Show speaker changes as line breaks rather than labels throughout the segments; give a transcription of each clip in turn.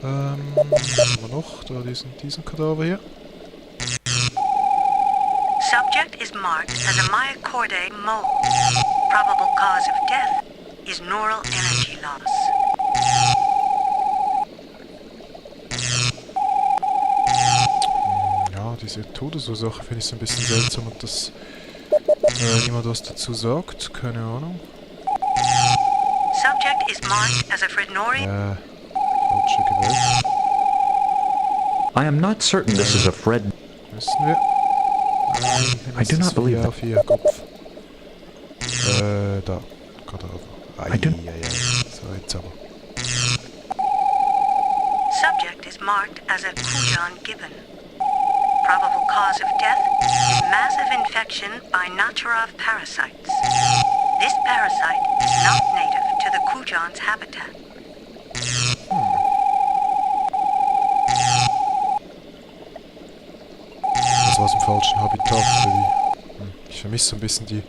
Was haben wir noch? Da diesen Kadaver hier.
Subject is marked as a myocardial mole. Probable cause of death is neural energy loss.
Ja, diese Todesursache finde ich so ein bisschen seltsam und dass niemand was dazu sagt. Keine Ahnung.
Subject is marked as a Frednorian.
Falsche gewählt.
I am not certain this is a Fred.
Müssen wir? Nein,
I do not believe that.
auf hier, Kopf. Da. Kadaver.
I do.
So, jetzt aber.
Subject is marked as a Kujan gibbon. Probable cause of death is massive infection by Naturov parasites. This parasite is not native to the Kujan's habitat.
Das war's im falschen Habitat. Ich vermisse so ein bisschen die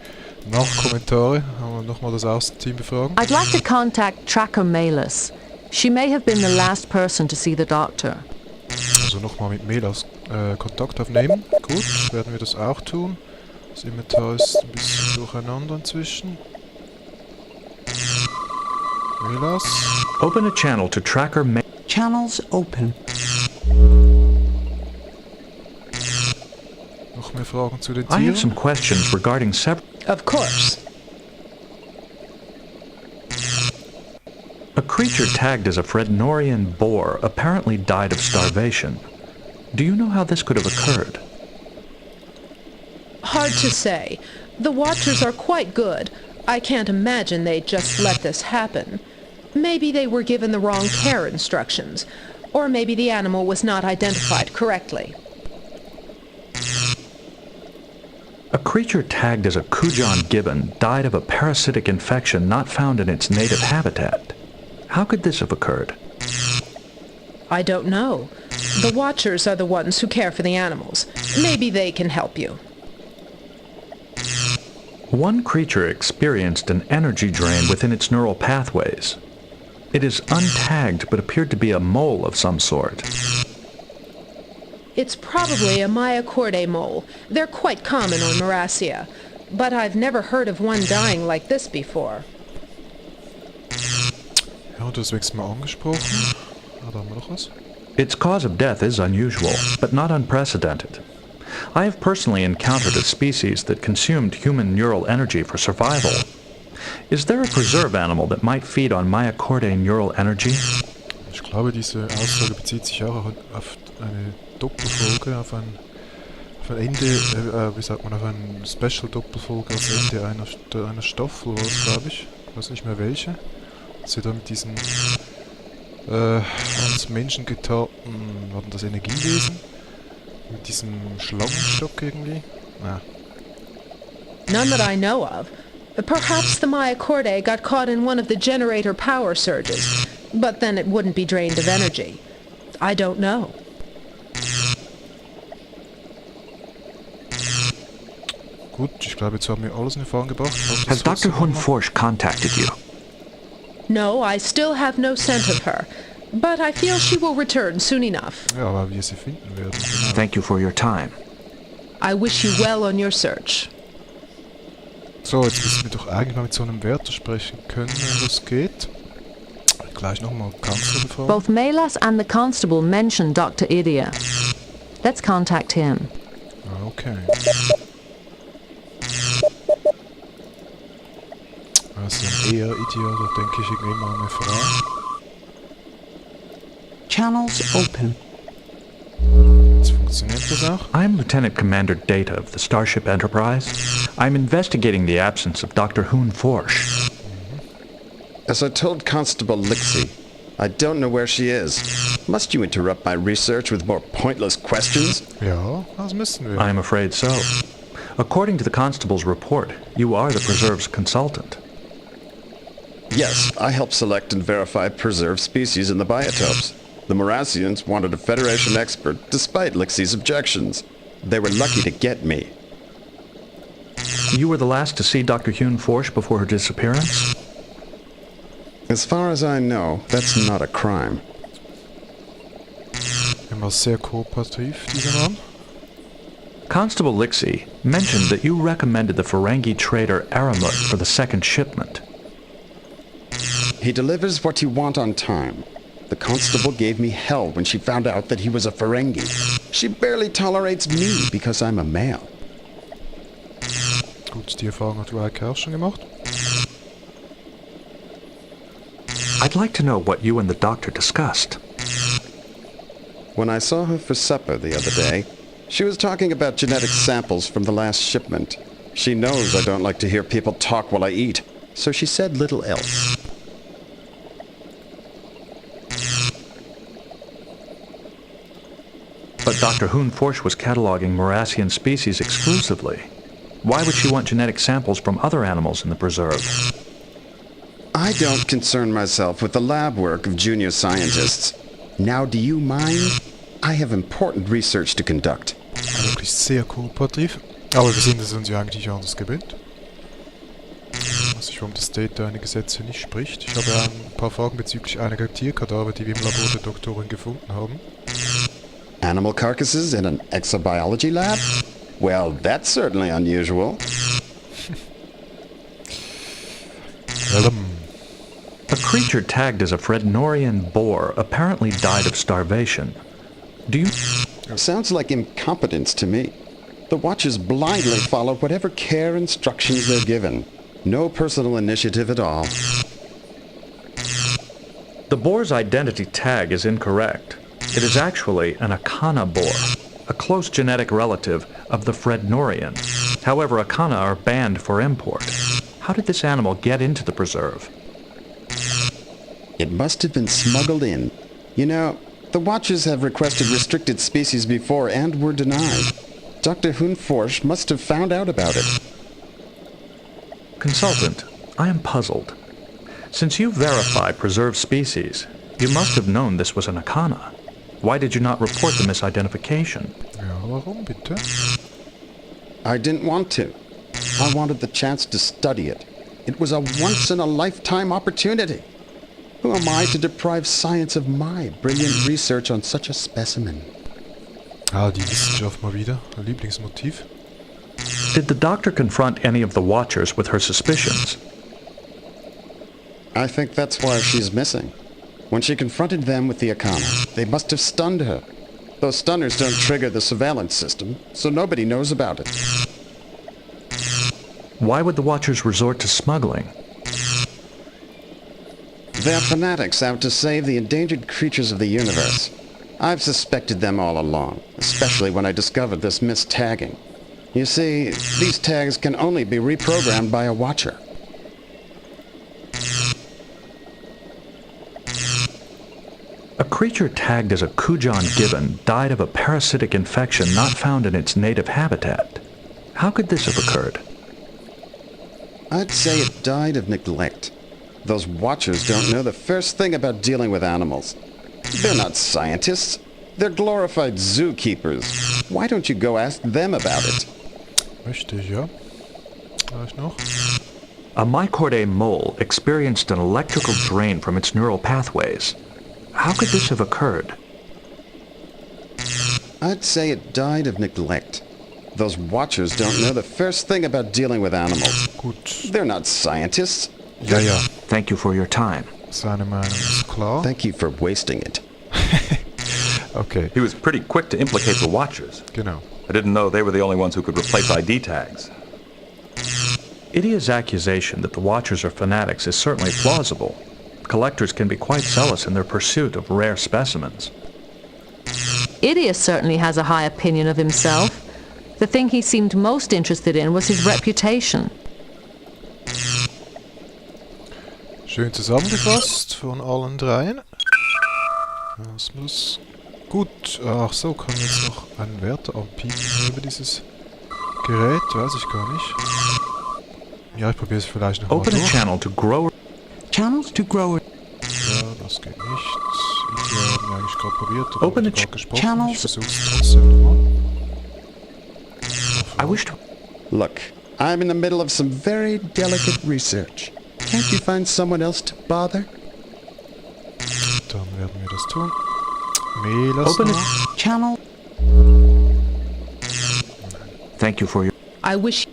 Nachkommentare. Haben wir nochmal das Außenteam befragen.
I'd like to contact Tracker Melis. She may have been the last person to see the doctor.
Also nochmal mit Melas Kontakt aufnehmen. Gut, werden wir das auch tun. Das Inventar ist ein bisschen durcheinander inzwischen. Melas.
Open a channel to Tracker Melis.
Channels open.
Noch mehr Fragen zu den
I have some
Tieren?
questions regarding several.
Of course.
A creature tagged as a Frednorian boar apparently died of starvation. Do you know how this could have occurred?
Hard to say. The Watchers are quite good. I can't imagine they'd just let this happen. Maybe they were given the wrong care instructions. Or maybe the animal was not identified correctly.
A creature tagged as a Kujan gibbon died of a parasitic infection not found in its native habitat. How could this have occurred?
I don't know. The Watchers are the ones who care for the animals. Maybe they can help you.
One creature experienced an energy drain within its neural pathways. It is untagged but appeared to be a mole of some sort.
It's probably a myocardial mole. They're quite common on Marasia. But I've never heard of one dying like this before.
Ja, das wächst mal angesprochen. Da haben wir noch was.
Its cause of death is unusual, but not unprecedented. I have personally encountered a species that consumed human neural energy for survival. Is there a preserve animal that might feed on myocardial neural energy?
Ich glaube, diese Aussage bezieht sich auch auf eine Doppelfolge, auf ein Ende, wie sagt man, auf eine Special-Doppelfolge als Ende einer Staffel war es, glaube ich. Ich weiß nicht mehr welche. Dass wir da mit diesen als Menschen getarnten, waren das Energiewesen? Mit diesem Schlangenstock irgendwie? Ja.
None that I know of. Perhaps the myocardial got caught in one of the generator power surges, but then it wouldn't be drained of energy. I don't know.
Gut, ich glaube, jetzt haben wir alles in Erfahrung gebracht.
Has Dr. Hunforsch contacted you?
No, I still have no scent of her, but I feel she will return soon enough.
Ja, aber wir sie finden werden. Genau.
Thank you for your time.
I wish you well on your search.
So, jetzt müssen wir doch eigentlich mal mit so einem Wärter sprechen können, wenn das geht. Gleich nochmal Kanzler befragen.
Both Melas and the constable mentioned Dr. Idia. Let's contact him.
Okay. Also ein eher Idiot, da denke ich irgendwie mal an eine Frau.
Channels open.
Jetzt funktioniert das auch.
I'm Lieutenant Commander Data of the Starship Enterprise. I'm investigating the absence of Dr. Hunforsch.
As I told Constable Lixie, I don't know where she is. Must you interrupt my research with more pointless questions?
Ja, das müssen wir.
I am afraid so. According to the constable's report, you are the preserve's consultant.
Yes, I help select and verify preserved species in the biotopes. The Marassians wanted a Federation expert despite Lixie's objections. They were lucky to get me.
You were the last to see Dr. Hunforsch before her disappearance?
As far as I know, that's not a crime.
War sehr kooperativ, dieser Mann.
Constable Lixie mentioned that you recommended the Ferengi trader Aramut for the second shipment.
He delivers what you want on time. The constable gave me hell when she found out that he was a Ferengi. She barely tolerates me because I'm a male.
Gut, die Erfahrung hat Riker auch schon gemacht.
I'd like to know what you and the doctor discussed.
When I saw her for supper the other day, she was talking about genetic samples from the last shipment. She knows I don't like to hear people talk while I eat, so she said little else.
But Dr. Hoon-Forsch was cataloging Morassian species exclusively. Why would she want genetic samples from other animals in the preserve?
I don't concern myself with the lab work of junior scientists. Now, do you mind? I have important research to conduct.
Wirklich sehr kooperativ. Aber wir sehen, dass er uns ja eigentlich anders gewinnt. Was ich, warum das Data eine Gesetze nicht spricht. Ich habe ein paar Fragen bezüglich einiger Tierkadaver, die wir im Labor der Doktorin gefunden haben.
Animal carcasses in an exobiology lab? Well, that's certainly unusual.
A creature tagged as a Frednorian boar apparently died of starvation. Do you...
Sounds like incompetence to me. The Watchers blindly follow whatever care instructions they're given. No personal initiative at all.
The boar's identity tag is incorrect. It is actually an Akana boar, a close genetic relative of the Frednorian. However, Akana are banned for import. How did this animal get into the preserve?
It must have been smuggled in. You know, the Watchers have requested restricted species before and were denied. Dr. Hoon-Forsch must have found out about it.
Consultant, I am puzzled. Since you verify preserved species, you must have known this was an Akana. Why did you not report the misidentification?
Ja, warum bitte?
I didn't want to. I wanted the chance to study it. It was a once-in-a-lifetime opportunity. Who am I to deprive science of my brilliant research on such a specimen?
Ah, die Wissenschaft mal wieder. Ein Lieblingsmotiv.
Did the doctor confront any of the Watchers with her suspicions?
I think that's why she's missing. When she confronted them with the Akana, they must have stunned her. Those stunners don't trigger the surveillance system, so nobody knows about it.
Why would the Watchers resort to smuggling?
They're fanatics out to save the endangered creatures of the universe. I've suspected them all along, especially when I discovered this mistagging. You see, these tags can only be reprogrammed by a Watcher.
A creature tagged as a Kujan gibbon died of a parasitic infection not found in its native habitat. How could this have occurred?
I'd say it died of neglect. Those Watchers don't know the first thing about dealing with animals. They're not scientists. They're glorified zookeepers. Why don't you go ask them about it?
Richtig, ja. Gleich noch.
A Mycordae mole experienced an electrical drain from its neural pathways. How could this have occurred?
I'd say it died of neglect. Those Watchers don't know the first thing about dealing with animals.
Gut.
They're not scientists.
Ja, ja.
Thank you for your time.
Seine Meinung ist klar.
Thank you for wasting it.
Okay,
He was pretty quick to implicate the Watchers.
genau.
I didn't know they were the only ones who could replace ID tags.
Idia's accusation that the Watchers are fanatics is certainly plausible. Collectors can be quite zealous in their pursuit of rare specimens.
Idia certainly has a high opinion of himself. The thing he seemed most interested in was his reputation.
Schön zusammengefasst von allen dreien. Das muss... Gut, ach so, kann jetzt noch einen Wert anbieten über dieses Gerät, weiß ich gar nicht. Ja, ich probiere es vielleicht noch mal
Open a
durch.
channel to grow...
Channels to grow.
Ja, das geht nicht. Wir haben ja eigentlich gerade probiert, aber
Open
wurde
a
gerade gesprochen.
channels.
Ich versuch's trotzdem nochmal.
I wish to...
Look, I'm in the middle of some very delicate research. Can't you find someone else to bother?
Dann werden wir das tun. Mehl
Open it.
Channel.
Thank you for your...
I wish...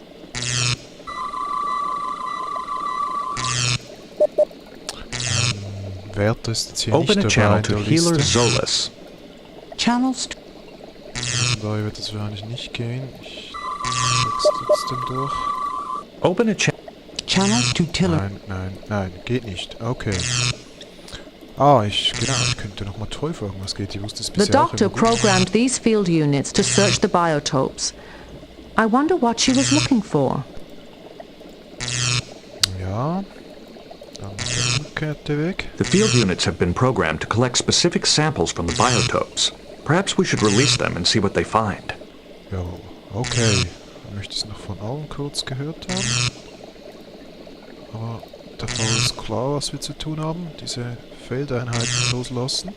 Werte ist jetzt hier
Open a
nicht dabei
channel
in
to
der
Healer
Liste.
Zolas.
Channels to
Dabei wird es wahrscheinlich nicht gehen. Ich check's trotzdem durch.
Open a channel...
channels to Tiller.
Nein, geht nicht. Okay. Ah, ich könnte nochmal Troy fragen, was geht. Ich wusste es
The
bisher auch
doctor
immer gut.
programmed these field units to search the biotopes. I wonder what she was looking for.
Ja. Dann der umgekehrte Weg.
The field units have been programmed to collect specific samples from the biotopes. Perhaps we should release them and see what they find.
Ja, okay. Ich möchte es noch von allen kurz gehört haben. Aber der Fall ist klar, was wir zu tun haben. Diese Feldeinheiten loslassen.